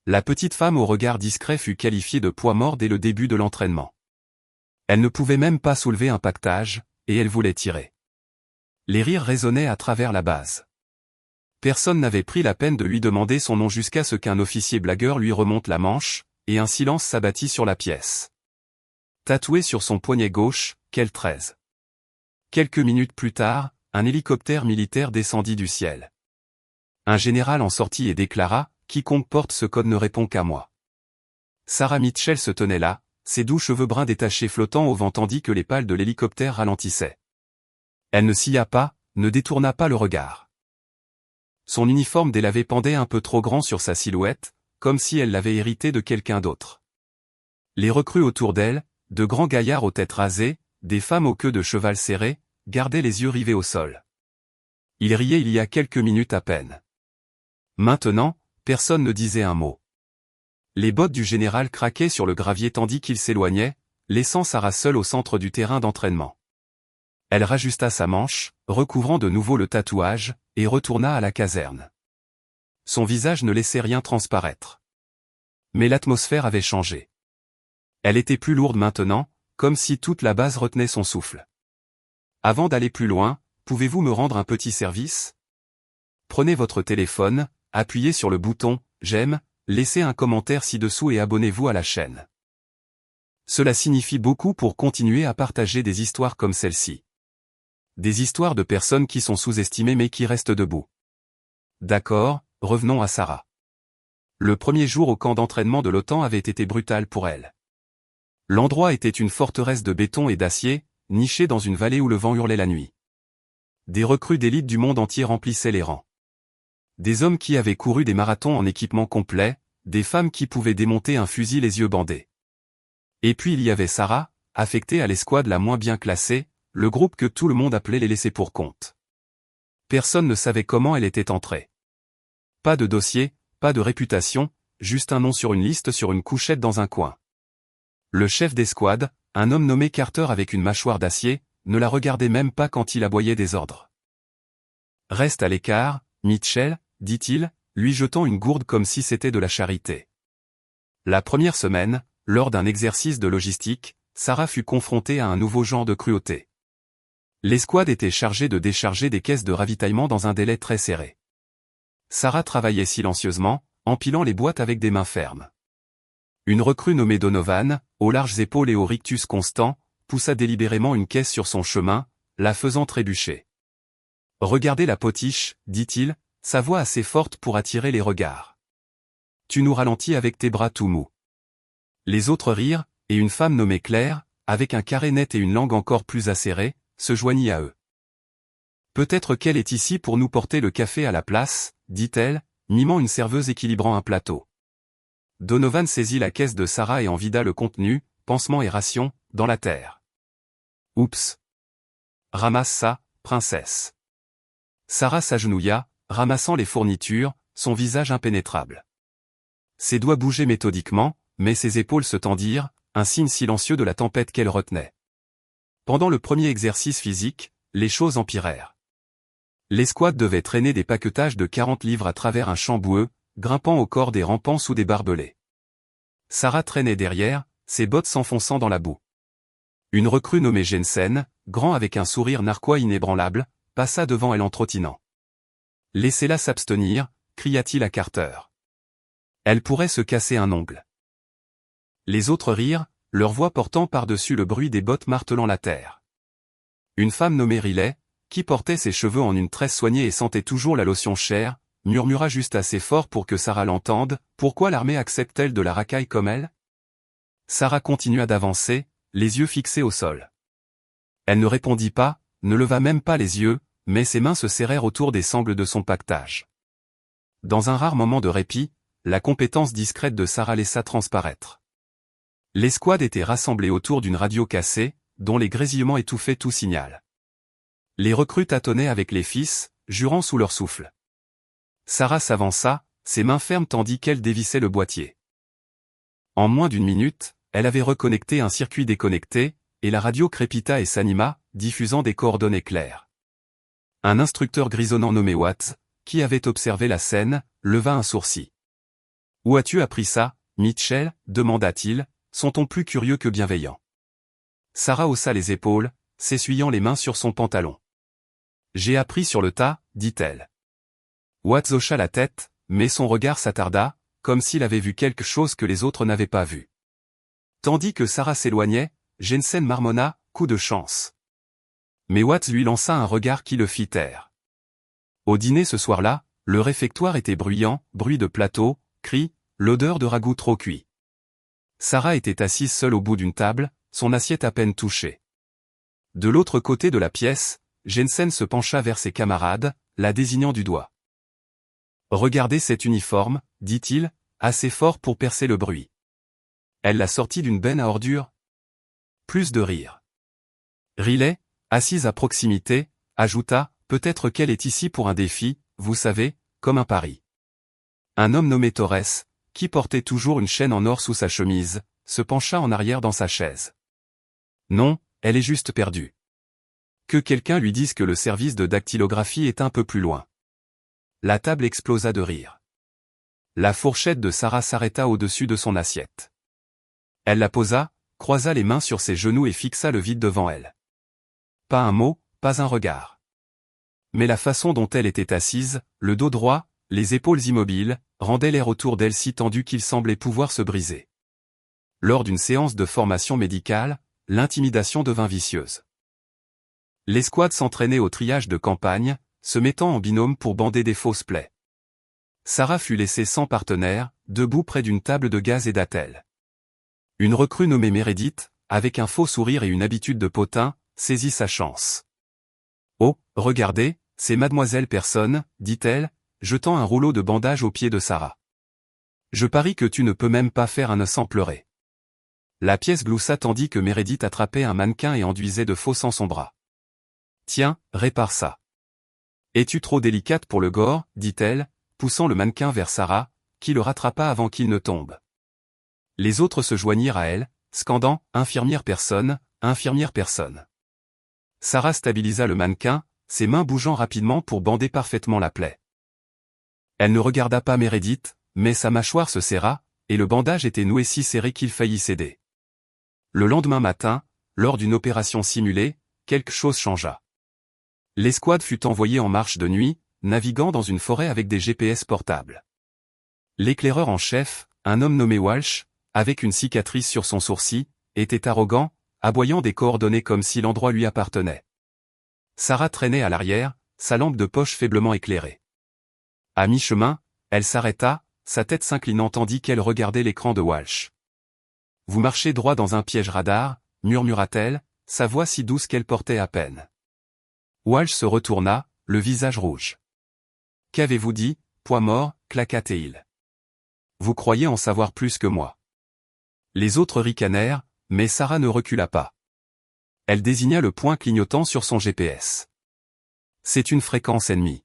La petite femme au regard discret fut qualifiée de poids mort dès le début de l'entraînement. Elle ne pouvait même pas soulever un paquetage, et elle voulait tirer. Les rires résonnaient à travers la base. Personne n'avait pris la peine de lui demander son nom jusqu'à ce qu'un officier blagueur lui remonte la manche, et un silence s'abattit sur la pièce. Tatoué sur son poignet gauche, quel 13. Quelques minutes plus tard, un hélicoptère militaire descendit du ciel. Un général en sortit et déclara « Quiconque porte ce code ne répond qu'à moi ». Sarah Mitchell se tenait là, ses doux cheveux bruns détachés flottant au vent tandis que les pales de l'hélicoptère ralentissaient. Elle ne scia pas, ne détourna pas le regard. Son uniforme délavé pendait un peu trop grand sur sa silhouette, comme si elle l'avait hérité de quelqu'un d'autre. Les recrues autour d'elle, de grands gaillards aux têtes rasées, des femmes aux queues de cheval serrées, gardaient les yeux rivés au sol. Ils riaient il y a quelques minutes à peine. Maintenant, personne ne disait un mot. Les bottes du général craquaient sur le gravier tandis qu'il s'éloignait, laissant Sarah seule au centre du terrain d'entraînement. Elle rajusta sa manche, recouvrant de nouveau le tatouage, et retourna à la caserne. Son visage ne laissait rien transparaître. Mais l'atmosphère avait changé. Elle était plus lourde maintenant, comme si toute la base retenait son souffle. Avant d'aller plus loin, pouvez-vous me rendre un petit service? Prenez votre téléphone, appuyez sur le bouton « J'aime », laissez un commentaire ci-dessous et abonnez-vous à la chaîne. Cela signifie beaucoup pour continuer à partager des histoires comme celle-ci. Des histoires de personnes qui sont sous-estimées mais qui restent debout. D'accord, revenons à Sarah. Le premier jour au camp d'entraînement de l'OTAN avait été brutal pour elle. L'endroit était une forteresse de béton et d'acier, nichée dans une vallée où le vent hurlait la nuit. Des recrues d'élite du monde entier remplissaient les rangs. Des hommes qui avaient couru des marathons en équipement complet, des femmes qui pouvaient démonter un fusil les yeux bandés. Et puis il y avait Sarah, affectée à l'escouade la moins bien classée, le groupe que tout le monde appelait les laissés pour compte. Personne ne savait comment elle était entrée. Pas de dossier, pas de réputation, juste un nom sur une liste sur une couchette dans un coin. Le chef d'escouade, un homme nommé Carter avec une mâchoire d'acier, ne la regardait même pas quand il aboyait des ordres. « Reste à l'écart, Mitchell », dit-il, lui jetant une gourde comme si c'était de la charité. La première semaine, lors d'un exercice de logistique, Sarah fut confrontée à un nouveau genre de cruauté. L'escouade était chargée de décharger des caisses de ravitaillement dans un délai très serré. Sarah travaillait silencieusement, empilant les boîtes avec des mains fermes. Une recrue nommée Donovan, aux larges épaules et au rictus constant, poussa délibérément une caisse sur son chemin, la faisant trébucher. « Regardez la potiche, dit-il, sa voix assez forte pour attirer les regards. Tu nous ralentis avec tes bras tout mous. » Les autres rirent, et une femme nommée Claire, avec un carré net et une langue encore plus acérée, se joignit à eux. « Peut-être qu'elle est ici pour nous porter le café à la place, dit-elle, mimant une serveuse équilibrant un plateau. Donovan saisit la caisse de Sarah et en vida le contenu, pansements et rations, dans la terre. « Oups. Ramasse ça, princesse. » Sarah s'agenouilla, ramassant les fournitures, son visage impénétrable. Ses doigts bougeaient méthodiquement, mais ses épaules se tendirent, un signe silencieux de la tempête qu'elle retenait. Pendant le premier exercice physique, les choses empirèrent. L'escouade devait traîner des paquetages de 40 livres à travers un champ boueux, grimpant aux cordes et rampant sous des barbelés. Sarah traînait derrière, ses bottes s'enfonçant dans la boue. Une recrue nommée Jensen, grand avec un sourire narquois inébranlable, passa devant elle en trottinant. « Laissez-la s'abstenir », cria-t-il à Carter. « Elle pourrait se casser un ongle. » Les autres rirent, leur voix portant par-dessus le bruit des bottes martelant la terre. Une femme nommée Riley, qui portait ses cheveux en une tresse soignée et sentait toujours la lotion chère, murmura juste assez fort pour que Sarah l'entende, « Pourquoi l'armée accepte-t-elle de la racaille comme elle ?» Sarah continua d'avancer, les yeux fixés au sol. Elle ne répondit pas, ne leva même pas les yeux, mais ses mains se serrèrent autour des sangles de son paquetage. Dans un rare moment de répit, la compétence discrète de Sarah laissa transparaître. L'escouade était rassemblée autour d'une radio cassée, dont les grésillements étouffaient tout signal. Les recrues tâtonnaient avec les fils, jurant sous leur souffle. Sarah s'avança, ses mains fermes tandis qu'elle dévissait le boîtier. En moins d'une minute, elle avait reconnecté un circuit déconnecté, et la radio crépita et s'anima, diffusant des coordonnées claires. Un instructeur grisonnant nommé Watts, qui avait observé la scène, leva un sourcil. Où as-tu appris ça, Mitchell, demanda-t-il, son ton plus curieux que bienveillant. Sarah haussa les épaules, s'essuyant les mains sur son pantalon. J'ai appris sur le tas, dit-elle. Watts hocha la tête, mais son regard s'attarda, comme s'il avait vu quelque chose que les autres n'avaient pas vu. Tandis que Sarah s'éloignait, Jensen marmonna, coup de chance. Mais Watts lui lança un regard qui le fit taire. Au dîner ce soir-là, le réfectoire était bruyant, bruit de plateau, cris, l'odeur de ragoût trop cuit. Sarah était assise seule au bout d'une table, son assiette à peine touchée. De l'autre côté de la pièce, Jensen se pencha vers ses camarades, la désignant du doigt. « Regardez cet uniforme, dit-il, assez fort pour percer le bruit. Elle l'a sorti d'une benne à ordures. » Plus de rire. Riley, assise à proximité, ajouta, « Peut-être qu'elle est ici pour un défi, vous savez, comme un pari. » Un homme nommé Torres, qui portait toujours une chaîne en or sous sa chemise, se pencha en arrière dans sa chaise. « Non, elle est juste perdue. Que quelqu'un lui dise que le service de dactylographie est un peu plus loin. » La table explosa de rire. La fourchette de Sarah s'arrêta au-dessus de son assiette. Elle la posa, croisa les mains sur ses genoux et fixa le vide devant elle. Pas un mot, pas un regard. Mais la façon dont elle était assise, le dos droit, les épaules immobiles, rendait l'air autour d'elle si tendu qu'il semblait pouvoir se briser. Lors d'une séance de formation médicale, l'intimidation devint vicieuse. L'escouade s'entraînait au triage de campagne, se mettant en binôme pour bander des fausses plaies. Sarah fut laissée sans partenaire, debout près d'une table de gaz et d'attelle. Une recrue nommée Meredith, avec un faux sourire et une habitude de potin, saisit sa chance. « Oh, regardez, c'est Mademoiselle Personne, dit-elle, jetant un rouleau de bandage aux pieds de Sarah. Je parie que tu ne peux même pas faire un sans pleurer. » La pièce gloussa tandis que Meredith attrapait un mannequin et enduisait de faux sang son bras. « Tiens, répare ça. »« Es-tu trop délicate pour le gore ?» dit-elle, poussant le mannequin vers Sarah, qui le rattrapa avant qu'il ne tombe. Les autres se joignirent à elle, scandant « Infirmière personne, infirmière personne ». Sarah stabilisa le mannequin, ses mains bougeant rapidement pour bander parfaitement la plaie. Elle ne regarda pas Meredith, mais sa mâchoire se serra, et le bandage était noué si serré qu'il faillit céder. Le lendemain matin, lors d'une opération simulée, quelque chose changea. L'escouade fut envoyée en marche de nuit, naviguant dans une forêt avec des GPS portables. L'éclaireur en chef, un homme nommé Walsh, avec une cicatrice sur son sourcil, était arrogant, aboyant des coordonnées comme si l'endroit lui appartenait. Sarah traînait à l'arrière, sa lampe de poche faiblement éclairée. À mi-chemin, elle s'arrêta, sa tête s'inclinant tandis qu'elle regardait l'écran de Walsh. « Vous marchez droit dans un piège radar », murmura-t-elle, sa voix si douce qu'elle portait à peine. Walsh se retourna, le visage rouge. « Qu'avez-vous dit, poids mort » claqua-t-il. « Vous croyez en savoir plus que moi. » Les autres ricanèrent, mais Sarah ne recula pas. Elle désigna le point clignotant sur son GPS. « C'est une fréquence ennemie.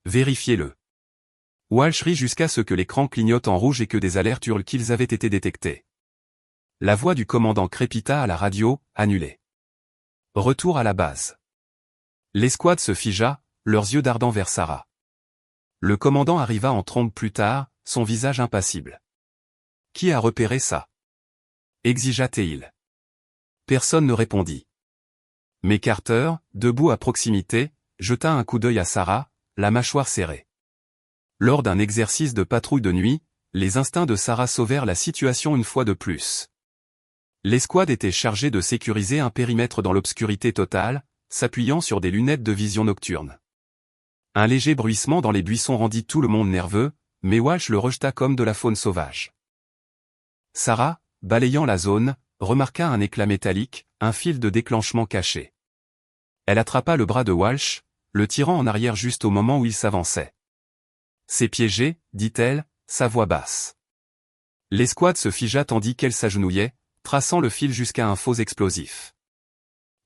Vérifiez-le. » Walsh rit jusqu'à ce que l'écran clignote en rouge et que des alertes hurlent qu'ils avaient été détectés. La voix du commandant crépita à la radio, annulée. Retour à la base. L'escouade se figea, leurs yeux dardant vers Sarah. Le commandant arriva en trombe plus tard, son visage impassible. « Qui a repéré ça ?» exigea-t-il. Personne ne répondit. Mais Carter, debout à proximité, jeta un coup d'œil à Sarah, la mâchoire serrée. Lors d'un exercice de patrouille de nuit, les instincts de Sarah sauvèrent la situation une fois de plus. L'escouade était chargée de sécuriser un périmètre dans l'obscurité totale, s'appuyant sur des lunettes de vision nocturne. Un léger bruissement dans les buissons rendit tout le monde nerveux, mais Walsh le rejeta comme de la faune sauvage. Sarah, balayant la zone, remarqua un éclat métallique, un fil de déclenchement caché. Elle attrapa le bras de Walsh, le tirant en arrière juste au moment où il s'avançait. « C'est piégé », dit-elle, sa voix basse. L'escouade se figea tandis qu'elle s'agenouillait, traçant le fil jusqu'à un faux explosif.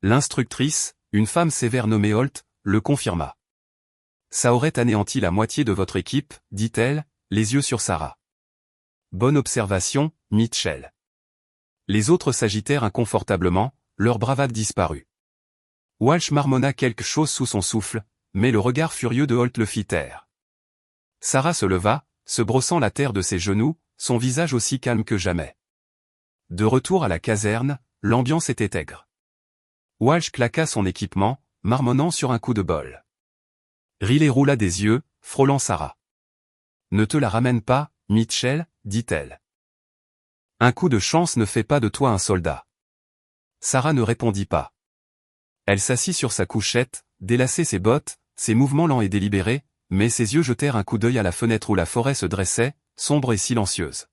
L'instructrice, une femme sévère nommée Holt, le confirma. « Ça aurait anéanti la moitié de votre équipe, dit-elle, les yeux sur Sarah. » Bonne observation, Mitchell. Les autres s'agitèrent inconfortablement, leur bravade disparut. Walsh marmonna quelque chose sous son souffle, mais le regard furieux de Holt le fit taire. Sarah se leva, se brossant la terre de ses genoux, son visage aussi calme que jamais. De retour à la caserne, l'ambiance était aigre. Walsh claqua son équipement, marmonnant sur un coup de bol. Riley roula des yeux, frôlant Sarah. « Ne te la ramène pas, Mitchell, dit-elle. Un coup de chance ne fait pas de toi un soldat. » Sarah ne répondit pas. Elle s'assit sur sa couchette, délaçait ses bottes, ses mouvements lents et délibérés, mais ses yeux jetèrent un coup d'œil à la fenêtre où la forêt se dressait, sombre et silencieuse.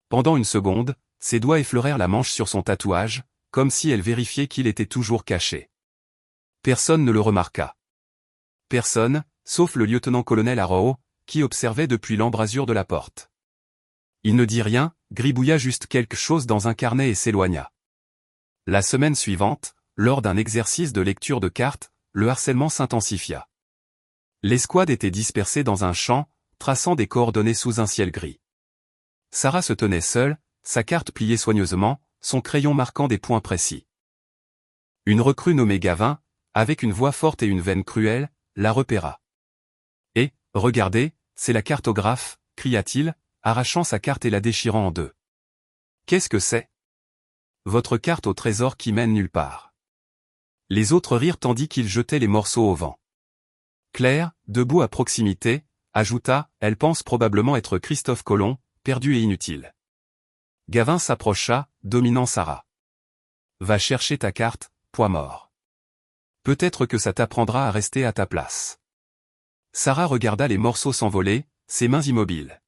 Pendant une seconde, ses doigts effleurèrent la manche sur son tatouage, comme si elle vérifiait qu'il était toujours caché. Personne ne le remarqua. Personne, sauf le lieutenant-colonel Arrow, qui observait depuis l'embrasure de la porte. Il ne dit rien, gribouilla juste quelque chose dans un carnet et s'éloigna. La semaine suivante, lors d'un exercice de lecture de cartes, le harcèlement s'intensifia. L'escouade était dispersée dans un champ, traçant des coordonnées sous un ciel gris. Sarah se tenait seule, sa carte pliée soigneusement, son crayon marquant des points précis. Une recrue nommée Gavin, avec une voix forte et une veine cruelle, la repéra. « Et, regardez, c'est la cartographe !» cria-t-il, arrachant sa carte et la déchirant en deux. « Qu'est-ce que c'est ? » »« Votre carte au trésor qui mène nulle part. » Les autres rirent tandis qu'ils jetaient les morceaux au vent. Claire, debout à proximité, ajouta « Elle pense probablement être Christophe Colomb, perdu et inutile. » Gavin s'approcha, dominant Sarah. « Va chercher ta carte, poids mort. Peut-être que ça t'apprendra à rester à ta place. » Sarah regarda les morceaux s'envoler, ses mains immobiles.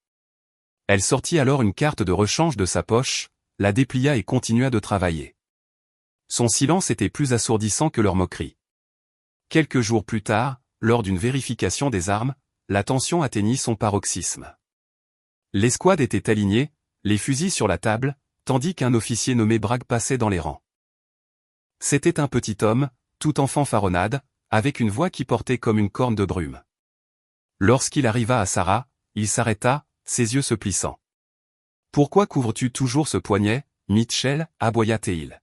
Elle sortit alors une carte de rechange de sa poche, la déplia et continua de travailler. Son silence était plus assourdissant que leur moquerie. Quelques jours plus tard, lors d'une vérification des armes, la tension atteignit son paroxysme. L'escouade était alignée, les fusils sur la table, tandis qu'un officier nommé Bragg passait dans les rangs. C'était un petit homme, tout en fanfaronnade, avec une voix qui portait comme une corne de brume. Lorsqu'il arriva à Sarah, il s'arrêta, ses yeux se plissant. « Pourquoi couvres-tu toujours ce poignet, Mitchell » aboya-t-il.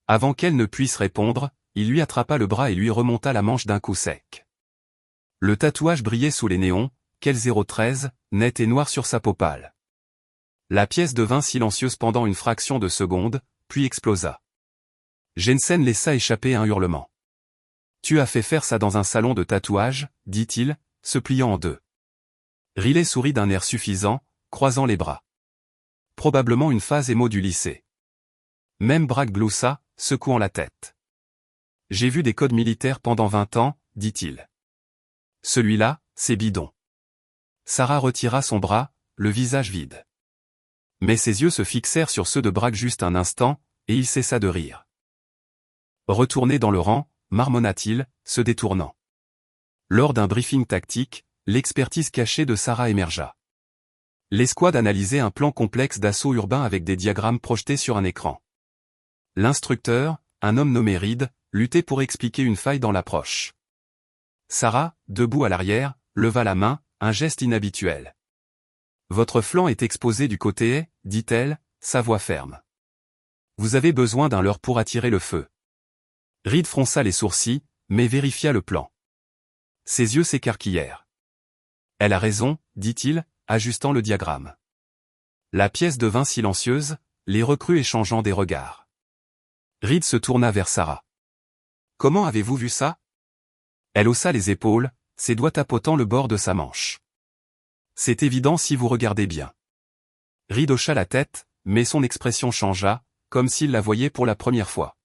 Avant qu'elle ne puisse répondre, il lui attrapa le bras et lui remonta la manche d'un coup sec. Le tatouage brillait sous les néons, quel 013, net et noir sur sa peau pâle. La pièce devint silencieuse pendant une fraction de seconde, puis explosa. Jensen laissa échapper un hurlement. « Tu as fait faire ça dans un salon de tatouage » dit-il, se pliant en deux. Riley sourit d'un air suffisant, croisant les bras. Probablement une phase émo du lycée. Même Bragg gloussa, secouant la tête. « J'ai vu des codes militaires pendant 20 ans, dit-il. Celui-là, c'est bidon. » Sarah retira son bras, le visage vide. Mais ses yeux se fixèrent sur ceux de Bragg juste un instant, et il cessa de rire. « Retournez dans le rang » marmonna-t-il, se détournant. Lors d'un briefing tactique, l'expertise cachée de Sarah émergea. L'escouade analysait un plan complexe d'assaut urbain avec des diagrammes projetés sur un écran. L'instructeur, un homme nommé Reed, luttait pour expliquer une faille dans l'approche. Sarah, debout à l'arrière, leva la main, un geste inhabituel. « Votre flanc est exposé du côté, dit-elle, sa voix ferme. Vous avez besoin d'un leurre pour attirer le feu. » Reed fronça les sourcils, mais vérifia le plan. Ses yeux s'écarquillèrent. « Elle a raison, dit-il, ajustant le diagramme. » La pièce devint silencieuse, les recrues échangeant des regards. Reed se tourna vers Sarah. « Comment avez-vous vu ça ?» Elle haussa les épaules, ses doigts tapotant le bord de sa manche. « C'est évident si vous regardez bien. » Reed hocha la tête, mais son expression changea, comme s'il la voyait pour la première fois.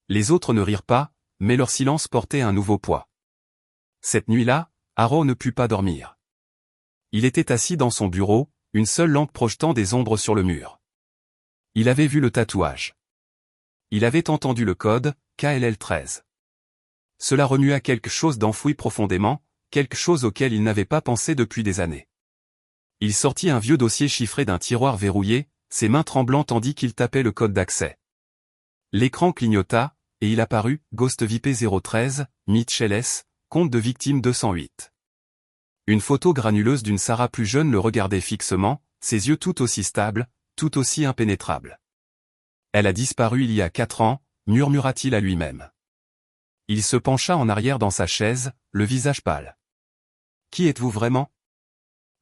Les autres ne rirent pas, mais leur silence portait un nouveau poids. Cette nuit-là, Arrow ne put pas dormir. Il était assis dans son bureau, une seule lampe projetant des ombres sur le mur. Il avait vu le tatouage. Il avait entendu le code, KLL13. Cela remua quelque chose d'enfoui profondément, quelque chose auquel il n'avait pas pensé depuis des années. Il sortit un vieux dossier chiffré d'un tiroir verrouillé, ses mains tremblant tandis qu'il tapait le code d'accès. L'écran clignota, et il apparut, Ghost VIP 013, Mitchell S, compte de victime 208. Une photo granuleuse d'une Sarah plus jeune le regardait fixement, ses yeux tout aussi stables, tout aussi impénétrables. « Elle a disparu il y a 4 ans, murmura-t-il à lui-même. Il se pencha en arrière dans sa chaise, le visage pâle. « Qui êtes-vous vraiment »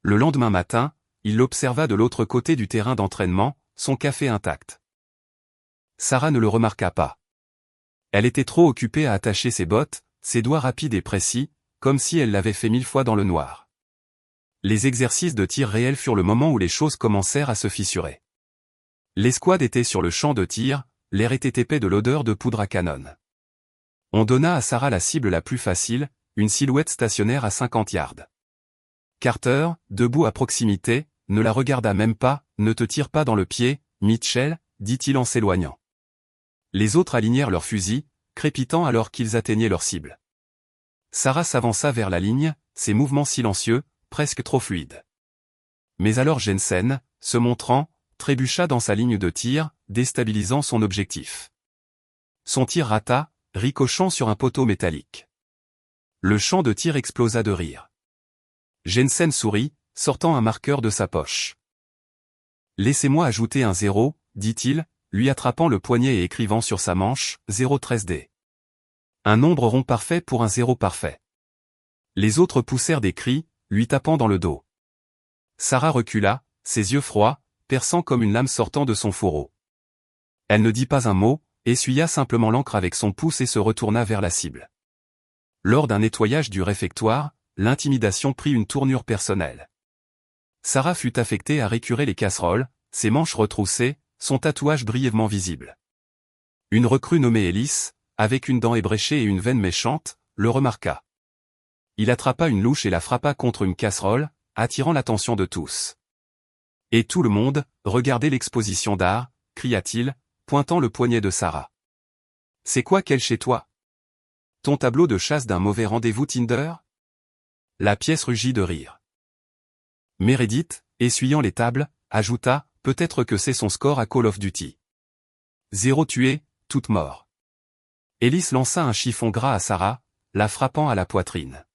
Le lendemain matin, il l'observa de l'autre côté du terrain d'entraînement, son café intact. Sarah ne le remarqua pas. Elle était trop occupée à attacher ses bottes, ses doigts rapides et précis, comme si elle l'avait fait 1000 fois dans le noir. Les exercices de tir réel furent le moment où les choses commencèrent à se fissurer. L'escouade était sur le champ de tir, l'air était épais de l'odeur de poudre à canon. On donna à Sarah la cible la plus facile, une silhouette stationnaire à 50 yards. Carter, debout à proximité, ne la regarda même pas, « Ne te tire pas dans le pied, Mitchell », dit-il en s'éloignant. Les autres alignèrent leurs fusils, crépitant alors qu'ils atteignaient leur cible. Sarah s'avança vers la ligne, ses mouvements silencieux, presque trop fluides. Mais alors Jensen, se montrant, trébucha dans sa ligne de tir, déstabilisant son objectif. Son tir rata, ricochant sur un poteau métallique. Le champ de tir explosa de rire. Jensen sourit, sortant un marqueur de sa poche. « Laissez-moi ajouter un 0, dit-il, lui attrapant le poignet et écrivant sur sa manche, 013D. Un nombre rond parfait pour un 0 parfait. Les autres poussèrent des cris, lui tapant dans le dos. Sarah recula, ses yeux froids, perçants comme une lame sortant de son fourreau. Elle ne dit pas un mot, essuya simplement l'encre avec son pouce et se retourna vers la cible. Lors d'un nettoyage du réfectoire, l'intimidation prit une tournure personnelle. Sarah fut affectée à récurer les casseroles, ses manches retroussées, son tatouage brièvement visible. Une recrue nommée Ellis, avec une dent ébréchée et une veine méchante, le remarqua. Il attrapa une louche et la frappa contre une casserole, attirant l'attention de tous. Et tout le monde, regardez l'exposition d'art, cria-t-il, pointant le poignet de Sarah. C'est quoi qu'elle chez toi? Ton tableau de chasse d'un mauvais rendez-vous Tinder? La pièce rugit de rire. Meredith, essuyant les tables, ajouta, peut-être que c'est son score à Call of Duty. 0 tué, toute mort. Ellis lança un chiffon gras à Sarah, la frappant à la poitrine.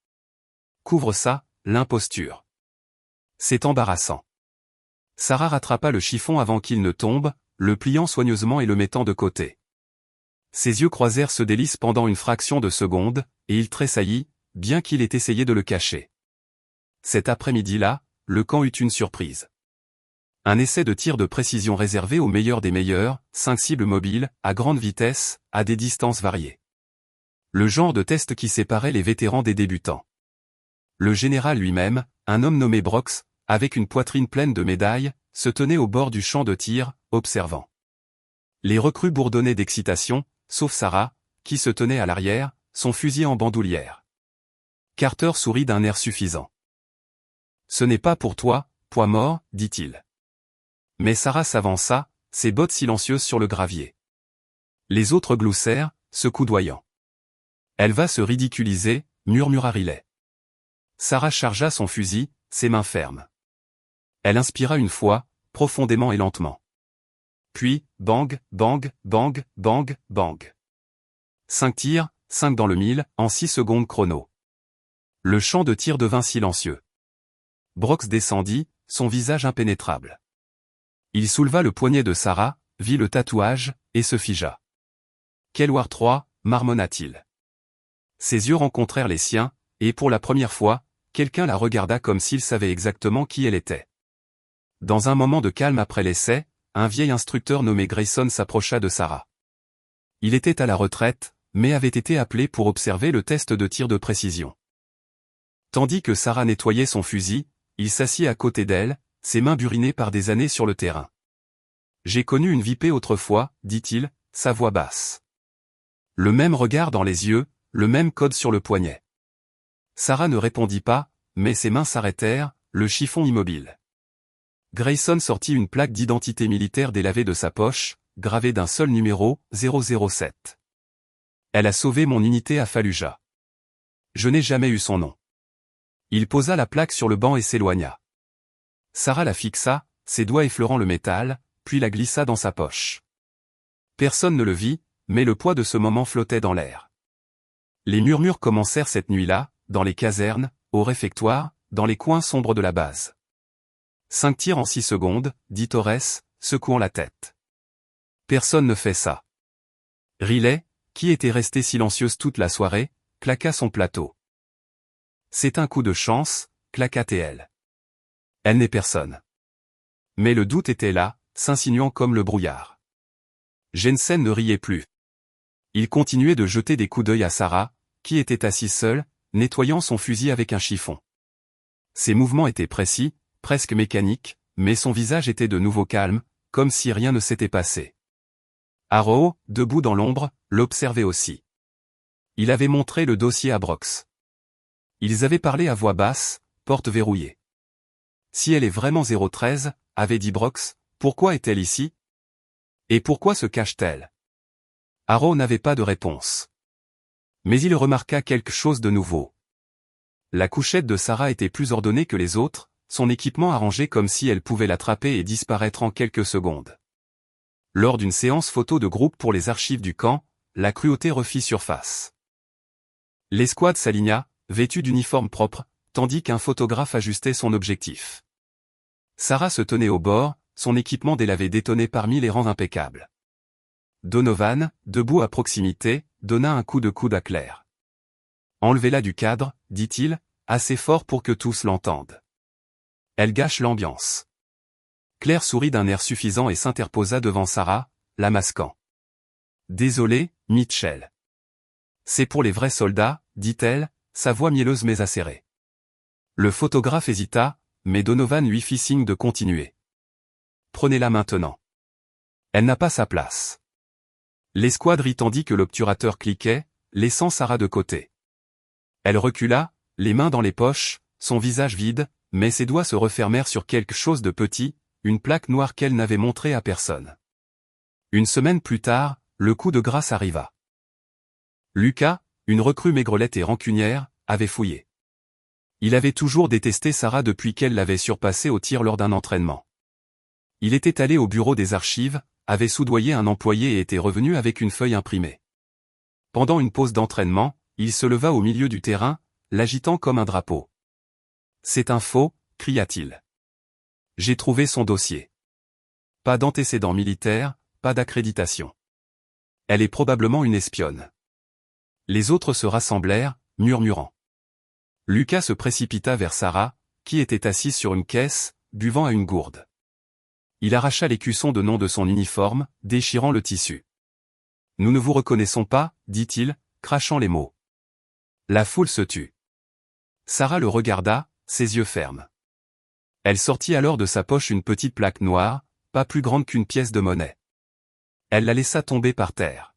Couvre ça, l'imposture. C'est embarrassant. Sarah rattrapa le chiffon avant qu'il ne tombe, le pliant soigneusement et le mettant de côté. Ses yeux croisèrent ceux d'Ellis pendant une fraction de seconde, et il tressaillit, bien qu'il ait essayé de le cacher. Cet après-midi-là, le camp eut une surprise. Un essai de tir de précision réservé aux meilleurs des meilleurs, 5 cibles mobiles, à grande vitesse, à des distances variées. Le genre de test qui séparait les vétérans des débutants. Le général lui-même, un homme nommé Brox, avec une poitrine pleine de médailles, se tenait au bord du champ de tir, observant. Les recrues bourdonnaient d'excitation, sauf Sarah, qui se tenait à l'arrière, son fusil en bandoulière. Carter sourit d'un air suffisant. « Ce n'est pas pour toi, poids mort, dit-il. » Mais Sarah s'avança, ses bottes silencieuses sur le gravier. Les autres gloussèrent, se coudoyant. « Elle va se ridiculiser, » murmura Riley. Sarah chargea son fusil, ses mains fermes. Elle inspira une fois, profondément et lentement. Puis, bang, bang, bang, bang, bang. 5 tirs, 5 dans le mille, en 6 secondes chrono. Le champ de tir devint silencieux. Brox descendit, son visage impénétrable. Il souleva le poignet de Sarah, vit le tatouage, et se figea. « Quel War 3 » marmonna-t-il. Ses yeux rencontrèrent les siens, et pour la première fois, quelqu'un la regarda comme s'il savait exactement qui elle était. Dans un moment de calme après l'essai, un vieil instructeur nommé Grayson s'approcha de Sarah. Il était à la retraite, mais avait été appelé pour observer le test de tir de précision. Tandis que Sarah nettoyait son fusil, il s'assit à côté d'elle, ses mains burinées par des années sur le terrain. « J'ai connu une VP autrefois, » dit-il, sa voix basse. Le même regard dans les yeux, le même code sur le poignet. Sarah ne répondit pas, mais ses mains s'arrêtèrent, le chiffon immobile. Grayson sortit une plaque d'identité militaire délavée de sa poche, gravée d'un seul numéro, 007. Elle a sauvé mon unité à Fallujah. Je n'ai jamais eu son nom. Il posa la plaque sur le banc et s'éloigna. Sarah la fixa, ses doigts effleurant le métal, puis la glissa dans sa poche. Personne ne le vit, mais le poids de ce moment flottait dans l'air. Les murmures commencèrent cette nuit-là, dans les casernes, au réfectoire, dans les coins sombres de la base. 5 tirs en 6 secondes, dit Torres, secouant la tête. Personne ne fait ça. Riley, qui était restée silencieuse toute la soirée, claqua son plateau. C'est un coup de chance, claqua-t-elle. Elle n'est personne. Mais le doute était là, s'insinuant comme le brouillard. Jensen ne riait plus. Il continuait de jeter des coups d'œil à Sarah, qui était assise seule, nettoyant son fusil avec un chiffon. Ses mouvements étaient précis, presque mécaniques, mais son visage était de nouveau calme, comme si rien ne s'était passé. Arrow, debout dans l'ombre, l'observait aussi. Il avait montré le dossier à Brox. Ils avaient parlé à voix basse, porte verrouillée. Si elle est vraiment 013, avait dit Brox, pourquoi est-elle ici? Et pourquoi se cache-t-elle? Arrow n'avait pas de réponse. Mais il remarqua quelque chose de nouveau. La couchette de Sarah était plus ordonnée que les autres, son équipement arrangé comme si elle pouvait l'attraper et disparaître en quelques secondes. Lors d'une séance photo de groupe pour les archives du camp, la cruauté refit surface. L'escouade s'aligna, vêtue d'uniforme propre, tandis qu'un photographe ajustait son objectif. Sarah se tenait au bord, son équipement délavé détonnait parmi les rangs impeccables. Donovan, debout à proximité, donna un coup de coude à Claire. « Enlevez-la du cadre, dit-il, assez fort pour que tous l'entendent. Elle gâche l'ambiance. » Claire sourit d'un air suffisant et s'interposa devant Sarah, la masquant. « Désolé, Mitchell. C'est pour les vrais soldats, dit-elle, sa voix mielleuse mais acérée. » Le photographe hésita, mais Donovan lui fit signe de continuer. « Prenez-la maintenant. Elle n'a pas sa place. » L'escouade rit tandis que l'obturateur cliquait, laissant Sarah de côté. Elle recula, les mains dans les poches, son visage vide, mais ses doigts se refermèrent sur quelque chose de petit, une plaque noire qu'elle n'avait montrée à personne. Une semaine plus tard, le coup de grâce arriva. Lucas, une recrue maigrelette et rancunière, avait fouillé. Il avait toujours détesté Sarah depuis qu'elle l'avait surpassée au tir lors d'un entraînement. Il était allé au bureau des archives, avait soudoyé un employé et était revenu avec une feuille imprimée. Pendant une pause d'entraînement, il se leva au milieu du terrain, l'agitant comme un drapeau. « C'est un faux » cria-t-il. « J'ai trouvé son dossier. Pas d'antécédents militaires, pas d'accréditation. Elle est probablement une espionne. » Les autres se rassemblèrent, murmurant. Lucas se précipita vers Sarah, qui était assise sur une caisse, buvant à une gourde. Il arracha l'écusson de nom de son uniforme, déchirant le tissu. « Nous ne vous reconnaissons pas, dit-il, crachant les mots. La foule se tut. Sarah le regarda, ses yeux fermes. Elle sortit alors de sa poche une petite plaque noire, pas plus grande qu'une pièce de monnaie. Elle la laissa tomber par terre.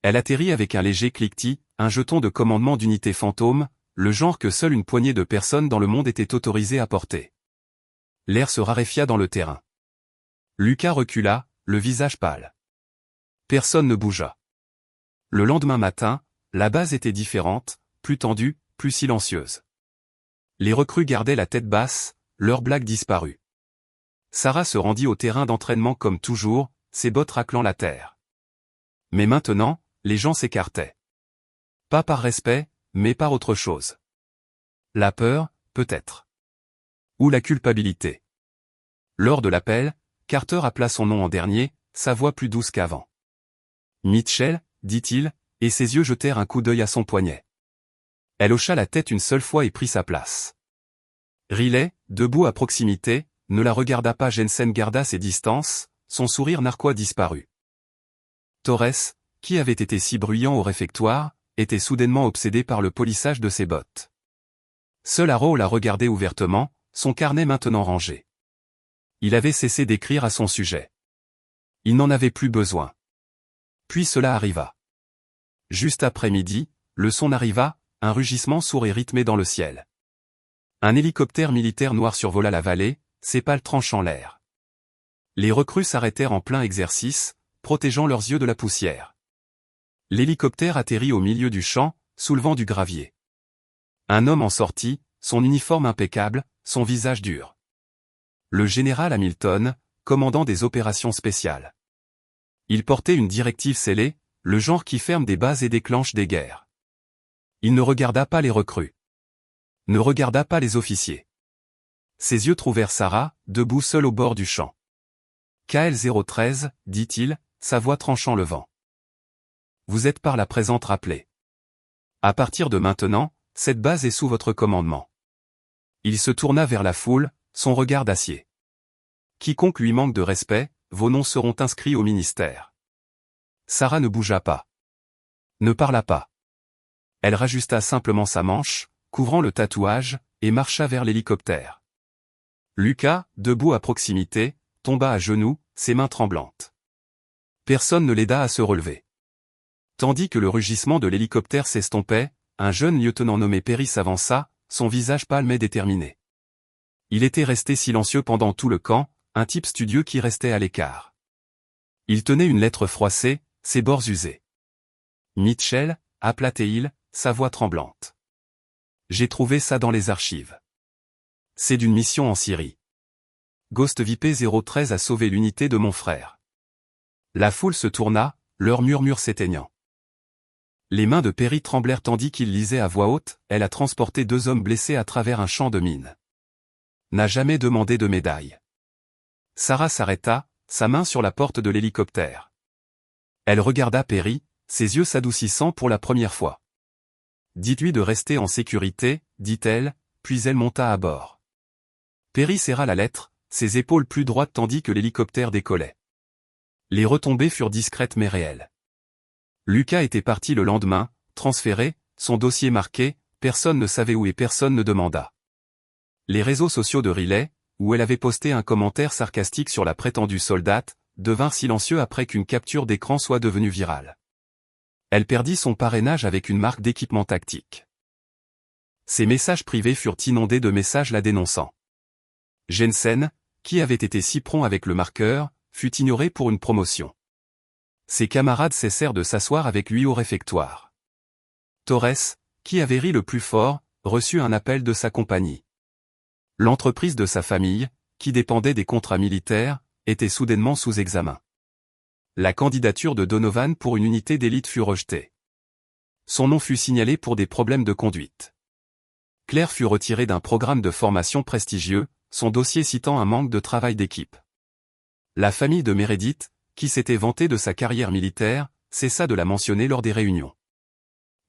Elle atterrit avec un léger cliquetis, un jeton de commandement d'unité fantôme, le genre que seule une poignée de personnes dans le monde était autorisée à porter. L'air se raréfia dans le terrain. Lucas recula, le visage pâle. Personne ne bougea. Le lendemain matin, la base était différente, plus tendue, plus silencieuse. Les recrues gardaient la tête basse, leur blague disparut. Sarah se rendit au terrain d'entraînement comme toujours, ses bottes raclant la terre. Mais maintenant, les gens s'écartaient. Pas par respect, mais par autre chose. La peur, peut-être. Ou la culpabilité. Lors de l'appel, Carter appela son nom en dernier, sa voix plus douce qu'avant. « Mitchell » dit-il, et ses yeux jetèrent un coup d'œil à son poignet. Elle hocha la tête une seule fois et prit sa place. Riley, debout à proximité, ne la regarda pas. Jensen garda ses distances, son sourire narquois disparut. Torres, qui avait été si bruyant au réfectoire, était soudainement obsédé par le polissage de ses bottes. Seul Arrow la regardait ouvertement, son carnet maintenant rangé. Il avait cessé d'écrire à son sujet. Il n'en avait plus besoin. Puis cela arriva. Juste après midi, le son arriva, un rugissement sourd et rythmé dans le ciel. Un hélicoptère militaire noir survola la vallée, ses pales tranchant l'air. Les recrues s'arrêtèrent en plein exercice, protégeant leurs yeux de la poussière. L'hélicoptère atterrit au milieu du champ, soulevant du gravier. Un homme en sortit, son uniforme impeccable, son visage dur. Le général Hamilton, commandant des opérations spéciales. Il portait une directive scellée, le genre qui ferme des bases et déclenche des guerres. Il ne regarda pas les recrues. Ne regarda pas les officiers. Ses yeux trouvèrent Sarah, debout seule au bord du champ. « KL-013, dit-il, sa voix tranchant le vent. Vous êtes par la présente rappelée. À partir de maintenant, cette base est sous votre commandement. » Il se tourna vers la foule, son regard d'acier. Quiconque lui manque de respect, vos noms seront inscrits au ministère. Sarah ne bougea pas. Ne parla pas. Elle rajusta simplement sa manche, couvrant le tatouage, et marcha vers l'hélicoptère. Lucas, debout à proximité, tomba à genoux, ses mains tremblantes. Personne ne l'aida à se relever. Tandis que le rugissement de l'hélicoptère s'estompait, un jeune lieutenant nommé Perry s'avança, son visage pâle mais déterminé. Il était resté silencieux pendant tout le camp, un type studieux qui restait à l'écart. Il tenait une lettre froissée, ses bords usés. Mitchell, appela-t-il, sa voix tremblante. J'ai trouvé ça dans les archives. C'est d'une mission en Syrie. Ghost VIP-013 a sauvé l'unité de mon frère. La foule se tourna, leur murmure s'éteignant. Les mains de Perry tremblèrent tandis qu'il lisait à voix haute, elle a transporté 2 hommes blessés à travers un champ de mines. N'a jamais demandé de médaille. Sarah s'arrêta, sa main sur la porte de l'hélicoptère. Elle regarda Perry, ses yeux s'adoucissant pour la première fois. Dites-lui de rester en sécurité, dit-elle, puis elle monta à bord. Perry serra la lettre, ses épaules plus droites tandis que l'hélicoptère décollait. Les retombées furent discrètes mais réelles. Lucas était parti le lendemain, transféré, son dossier marqué, personne ne savait où et personne ne demanda. Les réseaux sociaux de Riley, où elle avait posté un commentaire sarcastique sur la prétendue soldate, devinrent silencieux après qu'une capture d'écran soit devenue virale. Elle perdit son parrainage avec une marque d'équipement tactique. Ses messages privés furent inondés de messages la dénonçant. Jensen, qui avait été si prompt avec le marqueur, fut ignoré pour une promotion. Ses camarades cessèrent de s'asseoir avec lui au réfectoire. Torres, qui avait ri le plus fort, reçut un appel de sa compagnie. L'entreprise de sa famille, qui dépendait des contrats militaires, était soudainement sous examen. La candidature de Donovan pour une unité d'élite fut rejetée. Son nom fut signalé pour des problèmes de conduite. Claire fut retirée d'un programme de formation prestigieux, son dossier citant un manque de travail d'équipe. La famille de Meredith, qui s'était vantée de sa carrière militaire, cessa de la mentionner lors des réunions.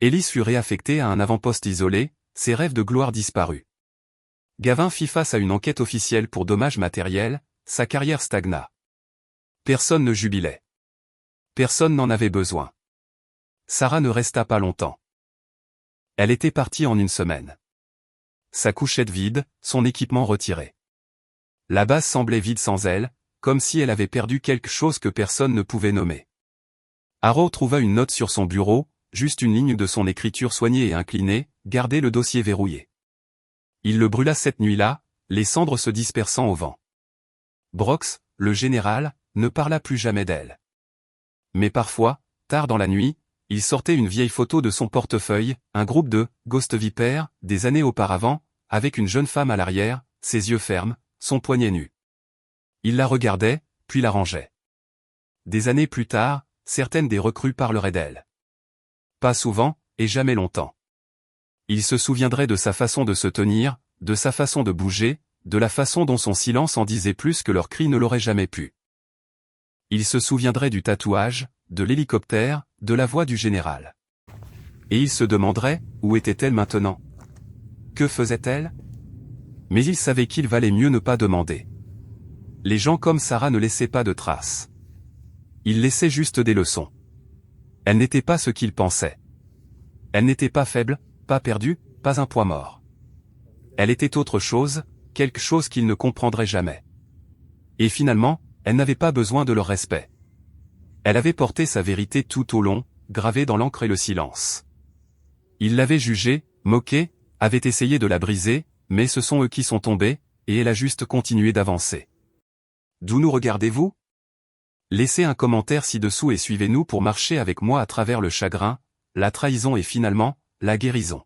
Ellis fut réaffectée à un avant-poste isolé, ses rêves de gloire disparus. Gavin fit face à une enquête officielle pour dommages matériels, sa carrière stagna. Personne ne jubilait. Personne n'en avait besoin. Sarah ne resta pas longtemps. Elle était partie en une semaine. Sa couchette vide, son équipement retiré. La base semblait vide sans elle, comme si elle avait perdu quelque chose que personne ne pouvait nommer. Harrow trouva une note sur son bureau, juste une ligne de son écriture soignée et inclinée, gardez le dossier verrouillé. Il le brûla cette nuit-là, les cendres se dispersant au vent. Brox, le général, ne parla plus jamais d'elle. Mais parfois, tard dans la nuit, il sortait une vieille photo de son portefeuille, un groupe de Ghost Viper, des années auparavant, avec une jeune femme à l'arrière, ses yeux fermes, son poignet nu. Il la regardait, puis la rangeait. Des années plus tard, certaines des recrues parleraient d'elle. Pas souvent, et jamais longtemps. Il se souviendrait de sa façon de se tenir, de sa façon de bouger, de la façon dont son silence en disait plus que leurs cris ne l'auraient jamais pu. Il se souviendrait du tatouage, de l'hélicoptère, de la voix du général. Et il se demanderait, où était-elle maintenant? Que faisait-elle? Mais il savait qu'il valait mieux ne pas demander. Les gens comme Sarah ne laissaient pas de traces. Ils laissaient juste des leçons. Elle n'était pas ce qu'il pensait. Elle n'était pas faible, pas perdue, pas un poids mort. Elle était autre chose, quelque chose qu'il ne comprendrait jamais. Et finalement, elle n'avait pas besoin de leur respect. Elle avait porté sa vérité tout au long, gravée dans l'encre et le silence. Ils l'avaient jugée, moquée, avaient essayé de la briser, mais ce sont eux qui sont tombés, et elle a juste continué d'avancer. D'où nous regardez-vous? Laissez un commentaire ci-dessous et suivez-nous pour marcher avec moi à travers le chagrin, la trahison et finalement, la guérison.